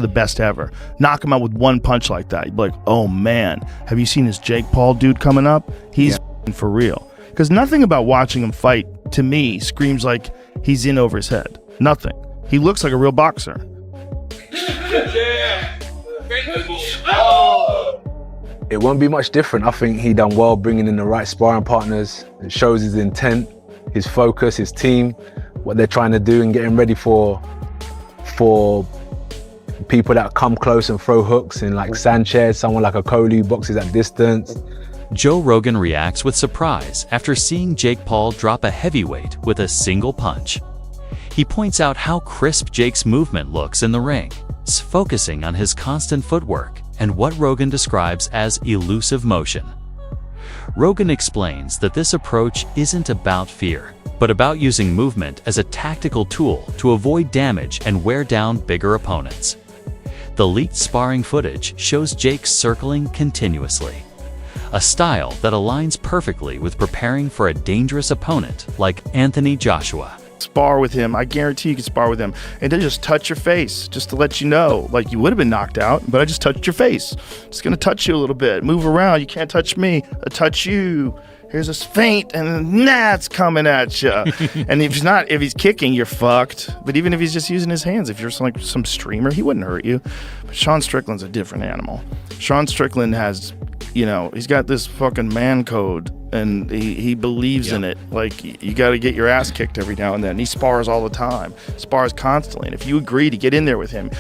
the best ever. Knock him out with one punch like that. You'd be like, oh man, have you seen this Jake Paul dude coming up? He's for real. Because nothing about watching him fight, to me, screams like he's in over his head. Nothing. He looks like a real boxer. It won't be much different. I think he done well bringing in the right sparring partners. It shows his intent, his focus, his team, what they're trying to do and getting ready for people that come close and throw hooks, and like Sanchez, someone like a Coley who boxes at distance. Joe Rogan reacts with surprise after seeing Jake Paul drop a heavyweight with a single punch. He points out how crisp Jake's movement looks in the ring, focusing on his constant footwork and what Rogan describes as elusive motion. Rogan explains that this approach isn't about fear, but about using movement as a tactical tool to avoid damage and wear down bigger opponents. The leaked sparring footage shows Jake circling continuously, a style that aligns perfectly with preparing for a dangerous opponent like Anthony Joshua. Spar with him. I guarantee you can spar with him. And then just touch your face, just to let you know. Like, you would have been knocked out, but I just touched your face. Just gonna touch you a little bit. Move around. You can't touch me. I touch you. Here's a feint, and then it's coming at you. And if he's kicking, you're fucked. But even if he's just using his hands, if you're like some streamer, he wouldn't hurt you. But Sean Strickland's a different animal. Sean Strickland has, he's got this fucking man code, and he believes in it. Like, you got to get your ass kicked every now and then. He spars all the time, spars constantly. And if you agree to get in there with him,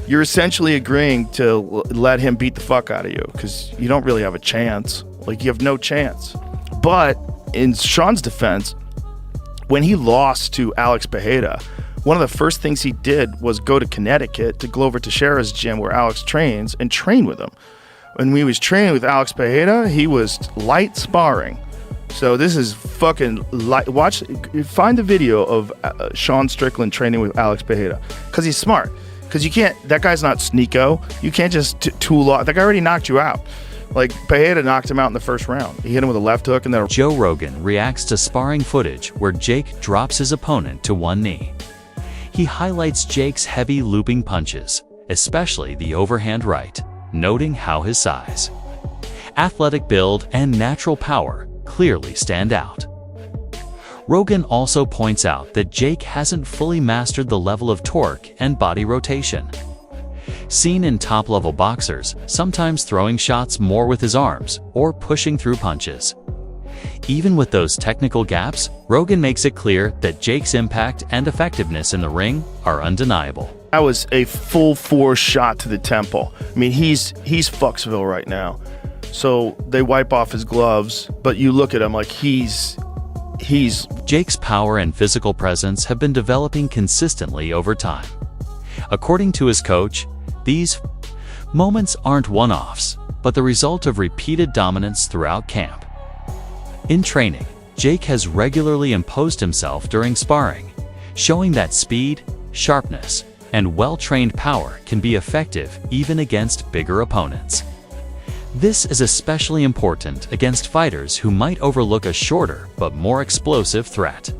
you're essentially agreeing to let him beat the fuck out of you, because you don't really have a chance. Like, you have no chance. But in Sean's defense, when he lost to Alex Pereira, one of the first things he did was go to Connecticut to Glover Teixeira's gym where Alex trains and train with him. When he was training with Alex Pereira, he was light sparring. So this is fucking light. Find the video of Sean Strickland training with Alex Pereira, because he's smart. Because you can't, that guy's not sneako. You can't just tool off. That guy already knocked you out. Like, Pereira knocked him out in the first round. He hit him with a left hook and then Joe Rogan reacts to sparring footage where Jake drops his opponent to one knee. He highlights Jake's heavy looping punches, especially the overhand right, noting how his size, athletic build, and natural power clearly stand out. Rogan also points out that Jake hasn't fully mastered the level of torque and body rotation, seen in top-level boxers, sometimes throwing shots more with his arms or pushing through punches. Even with those technical gaps, Rogan makes it clear that Jake's impact and effectiveness in the ring are undeniable. That was a full force shot to the temple. I mean, he's Fucksville right now. So they wipe off his gloves, but you look at him like he's... Jake's power and physical presence have been developing consistently over time. According to his coach, these moments aren't one-offs, but the result of repeated dominance throughout camp. In training, Jake has regularly imposed himself during sparring, showing that speed, sharpness, and well-trained power can be effective even against bigger opponents. This is especially important against fighters who might overlook a shorter but more explosive threat.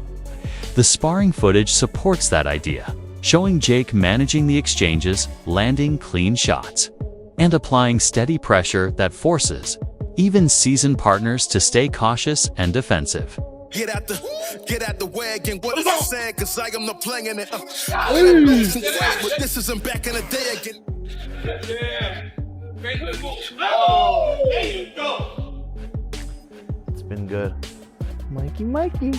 The sparring footage supports that idea, showing Jake managing the exchanges, landing clean shots, and applying steady pressure that forces even seasoned partners to stay cautious and defensive. Get out the wagon, what is I saying? Cause I am not playing it. But this isn't back in the day again. Yeah. Oh, there you go. It's been good. Mikey.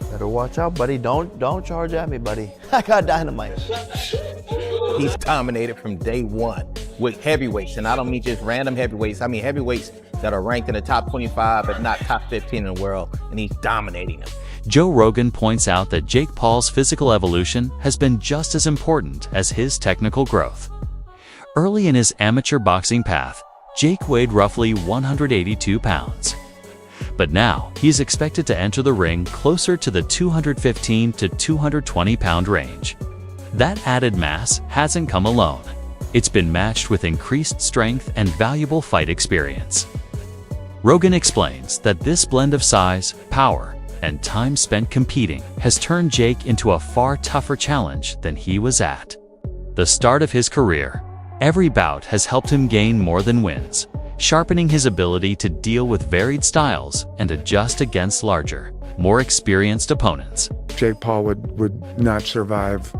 Better watch out, buddy. Don't charge at me, buddy. I got dynamite. He's dominated from day one with heavyweights, and I don't mean just random heavyweights. I mean heavyweights that are ranked in the top 25, but not top 15 in the world, and he's dominating them. Joe Rogan points out that Jake Paul's physical evolution has been just as important as his technical growth. Early in his amateur boxing path, Jake weighed roughly 182 pounds. But now, he's expected to enter the ring closer to the 215 to 220 pound range. That added mass hasn't come alone. It's been matched with increased strength and valuable fight experience. Rogan explains that this blend of size, power, and time spent competing has turned Jake into a far tougher challenge than he was at. the start of his career, every bout has helped him gain more than wins, sharpening his ability to deal with varied styles and adjust against larger, more experienced opponents. Jake Paul would not survive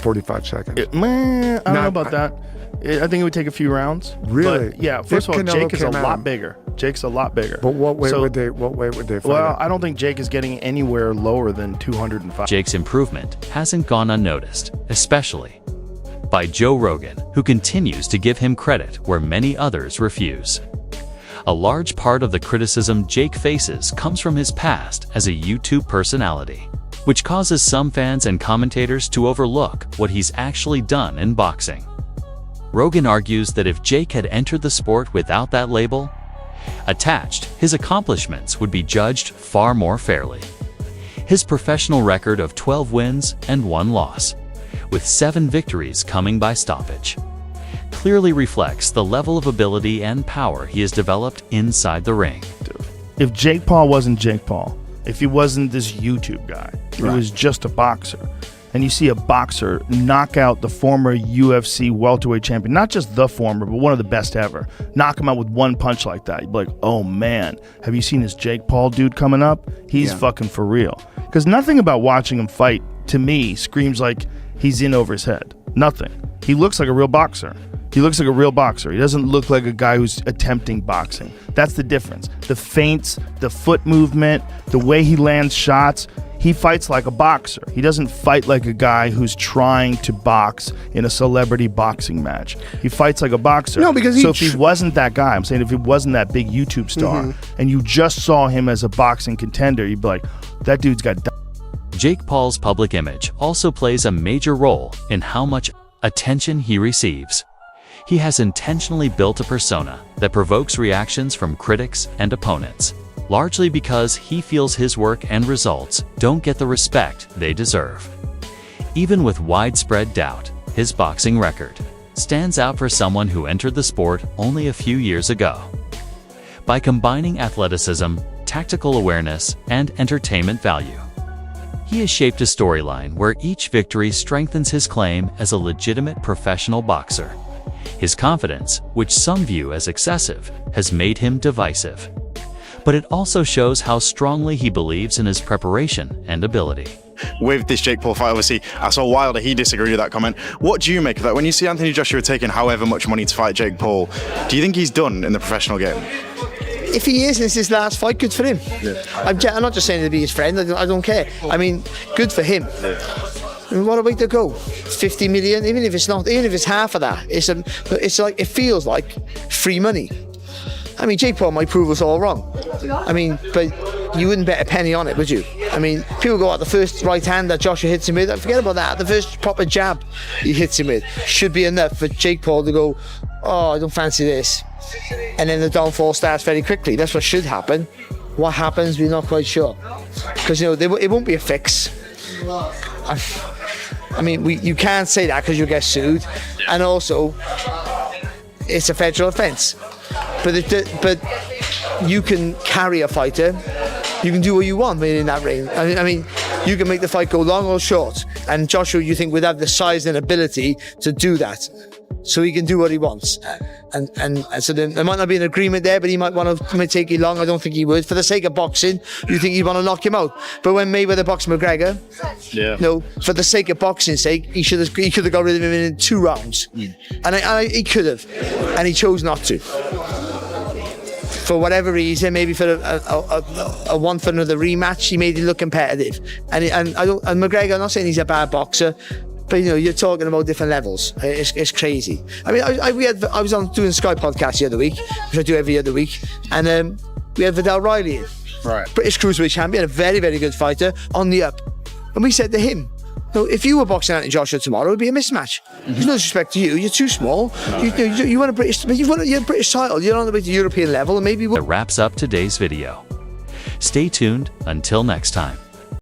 45 seconds. Man, I don't know about that. I think it would take a few rounds. Really? But yeah. First of all, Canelo Jake is a came at lot him. bigger. Jake's a lot bigger. But what weight So- would they fight Well, at? I don't think Jake is getting anywhere lower than 205. Jake's improvement hasn't gone unnoticed, especially by Joe Rogan, who continues to give him credit where many others refuse. A large part of the criticism Jake faces comes from his past as a YouTube personality, which causes some fans and commentators to overlook what he's actually done in boxing. Rogan argues that if Jake had entered the sport without that label attached, his accomplishments would be judged far more fairly. His professional record of 12 wins and 1 loss, with 7 victories coming by stoppage, clearly reflects the level of ability and power he has developed inside the ring. If Jake Paul wasn't Jake Paul, if he wasn't this YouTube guy, he was just a boxer, and you see a boxer knock out the former UFC welterweight champion, not just the former, but one of the best ever, knock him out with one punch like that, you'd be like, oh man, have you seen this Jake Paul dude coming up? He's fucking for real. Because nothing about watching him fight, to me, screams like he's in over his head. Nothing. He looks like a real boxer. He looks like a real boxer. He doesn't look like a guy who's attempting boxing. That's the difference. The feints, the foot movement, the way he lands shots. He fights like a boxer. He doesn't fight like a guy who's trying to box in a celebrity boxing match. He fights like a boxer. No, because so if he wasn't that guy, I'm saying if he wasn't that big YouTube star, and you just saw him as a boxing contender, you'd be like, that dude's got. Jake Paul's public image also plays a major role in how much attention he receives. He has intentionally built a persona that provokes reactions from critics and opponents, largely because he feels his work and results don't get the respect they deserve. Even with widespread doubt, his boxing record stands out for someone who entered the sport only a few years ago. By combining athleticism, tactical awareness, and entertainment value, he has shaped a storyline where each victory strengthens his claim as a legitimate professional boxer. His confidence, which some view as excessive, has made him divisive. But it also shows how strongly he believes in his preparation and ability. With this Jake Paul fight, obviously, I saw Wilder, he disagreed with that comment. What do you make of that? When you see Anthony Joshua taking however much money to fight Jake Paul, do you think he's done in the professional game? If he is, and it's his last fight, good for him. I'm not just saying to be his friend, I don't care. I mean, good for him. I mean, what a way to go. 50 million, even if it's half of that, it's like, it feels like free money. I mean, Jake Paul might prove us all wrong. I mean, but you wouldn't bet a penny on it, would you? I mean, people go out the first right hand that Joshua hits him with, forget about that. The first proper jab he hits him with should be enough for Jake Paul to go, oh, I don't fancy this. And then the downfall starts very quickly. That's what should happen. What happens, we're not quite sure. Because, you know, it won't be a fix. I mean, you can't say that because you'll get sued. And also, it's a federal offence. But you can carry a fighter. You can do what you want in that ring. I mean, you can make the fight go long or short. And Joshua, you think, would have the size and ability to do that. So he can do what he wants. And so then there might not be an agreement there, but he might take it long. I don't think he would. For the sake of boxing, you think he'd want to knock him out. But when Mayweather boxed McGregor, no, for the sake of boxing's sake, he could have got rid of him in 2 rounds. And he could have. And he chose not to. For whatever reason, maybe for a one for another rematch, he made it look competitive. And McGregor, I'm not saying he's a bad boxer, but you know, you're talking about different levels. It's crazy. I mean, I was on doing Sky podcast the other week, which I do every other week, and we had Vidal Riley in, British cruiserweight champion, a very, very good fighter on the up, and we said to him, no, if you were boxing Anthony Joshua tomorrow, it would be a mismatch. There's no disrespect to you. You're too small. You want a British, you're a British title. You're on the way to European level, and maybe. That wraps up today's video. Stay tuned until next time.